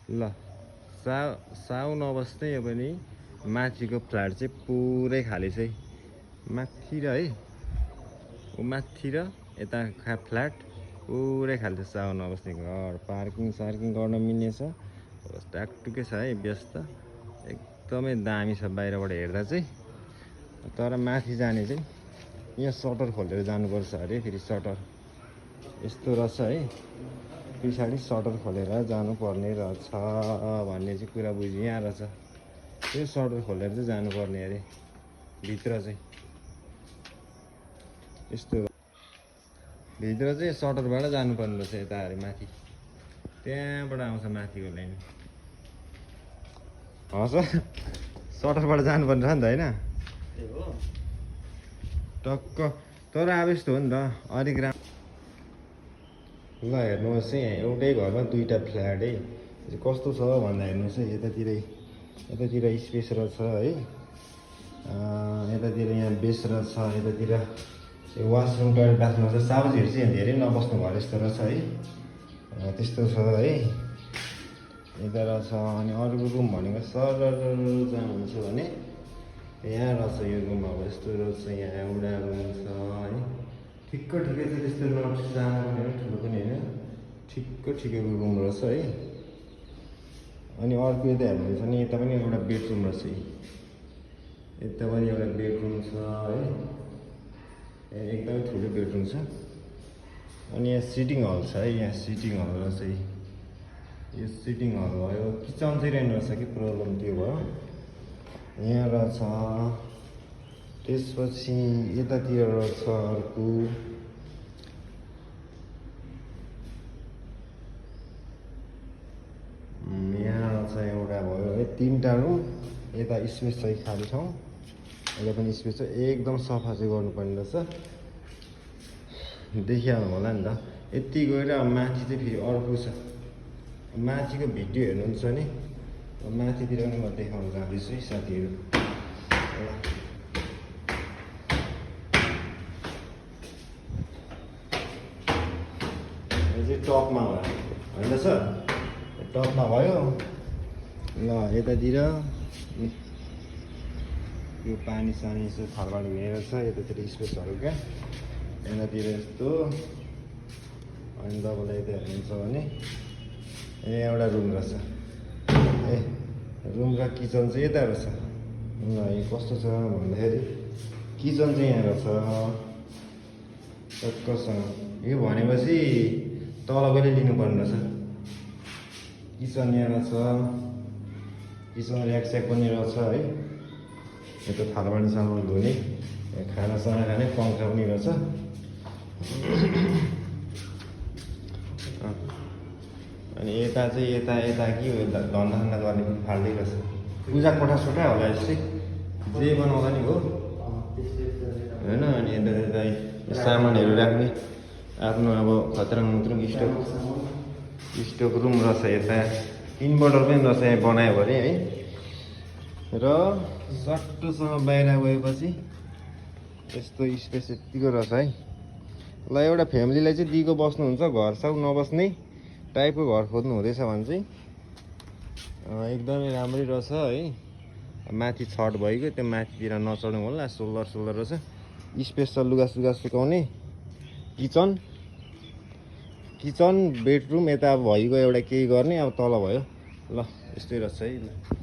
ल साउ नबस्दै यो पनि माथिको फ्ल्याट चाहिँ पुरै खाली छ है। माथि र है ऊ माथि र यता फ्ल्याट पुरै खाली छ। साउ नबस्ने घर पार्किङ सार्किङ गर्न मिल्ने छ। टाकटुकै छ है, व्यस्त एकदमै दामी छ बाहिरबाट हेर्दा चाहिँ। तर माथि जाने चाहिँ यहाँ सटर खोलेर जानुपर्छ अरे। फेरि सटर यस्तो रहेछ है, पछाडि सटर खोलेर जानुपर्ने रहेछ भन्ने चाहिँ कुरा बुझ्यो। यहाँ रहेछ त्यो सटर खोलेर चाहिँ जानुपर्ने अरे भित्र चाहिँ। यस्तो भित्र चाहिँ सटरबाट जानुपर्ने रहेछ यता अरे माथि, त्यहाँबाट आउँछ माथिको लाइन। हस् सटरबाट जानुपर्ने छ नि त होइन टक्क। तर अब यस्तो हो नि त अलिक राम्रो। ल हेर्नुहोस् है, यहाँ एउटै घरमा दुईवटा फ्ल्याट है। कस्तो छ भन्दा हेर्नुहोस् है, यतातिर स्पेस रहेछ है। यतातिर यहाँ बेस रहेछ, यतातिर वासरुम टोयलेट बाथरुम रहेछ। साउजीहरू चाहिँ धेरै नबस्नु घर यस्तो रहेछ है। त्यस्तो छ है यता रहेछ। अनि अर्को रुम भनेको सर जहाँ हुन्छ भने यहाँ रहेछ यो रुम। अब यस्तो रहेछ, यहाँ एउटा रुम छ है। ठिक्कै छ, त्यस्तो सानो पनि होइन ठुलो पनि होइन, ठिक्कैको रुम रहेछ है। अनि अर्को यता हेर्नुहुन्छ भने यता पनि एउटा बेडरुम रहेछ है। यता पनि एउटा बेडरुम छ है, एकदमै ठुलो बेडरुम छ। अनि यहाँ सिटिङ हल छ है, यहाँ सिटिङ हल रहेछ है। यो सिटिङ हल भयो। किचन चाहिँ रहेन रहेछ कि प्रब्लम त्यो भयो। यहाँ रहेछ। त्यसपछि यतातिर रहेछ अर्को। यहाँ रहेछ एउटा भयो है, तीनवटा रुम। यता स्पेस छ खाली ठाउँ, यता पनि स्पेस छ। एकदम सफा चाहिँ गर्नुपर्ने रहेछ। देखिहाल्नु होला नि त। यति गएर अब माथि चाहिँ फेरि अर्को छ। माथिको भिडियो हेर्नुहुन्छ भने माथितिर पनि म देखाउन जाँदैछु है साथीहरू। यो चाहिँ टपमा भयो होइन सर, टपमा भयो। ल यतातिर यो पानी सानी यसो थरबाट हुने रहेछ। यतातिर स्पेसहरू क्या, यतातिर यस्तो। अनि तपाईँलाई यता हेर्नुहुन्छ भने यहाँ एउटा रुम रहेछ। रुम र किचन चाहिँ यता रहेछ। ल यो कस्तो छ भन्दाखेरि किचन चाहिँ यहाँ रहेछ टक्कसँग। यो भनेपछि तलकोले लिनुपर्ने रहेछ। किचन यहाँ रहेछ, किचन ऱ्याकस्याक पनि रहेछ है। यता थालबाटी सामान धुने, खानासाना खाने पङ्खा पनि रहेछ। अनि यता चाहिँ यता कि धन्दा गर्ने पनि फाल्टै रहेछ। पूजा कोठा सोठा होला यस्तै, जे बनाउँदा नि हो होइन। अनि यता सामानहरू राख्ने आफ्नो अब खतरङ मुत्रङ स्टोक रुम रहेछ। यता इन्भर्टर पनि रहेछ यहाँ बनायो भने है। र सट्टोसँग बाहिर गएपछि यस्तो स्पेस यत्तिको रहेछ है। ल एउटा फ्यामिलीलाई चाहिँ दिगो बस्नुहुन्छ, घर साउ नबस्ने टाइपको घर खोज्नु हुँदैछ भने चाहिँ एकदमै राम्रै रहेछ है। माथि छत भइगयो, त्यो माथितिर नचढ्नु होला। सोलर रहेछ, स्पेस छ लुगासुगा सुकाउने। किचन बेडरुम यता अब भइगयो एउटा केही गर्ने। अब तल भयो। ल यस्तै रहेछ है।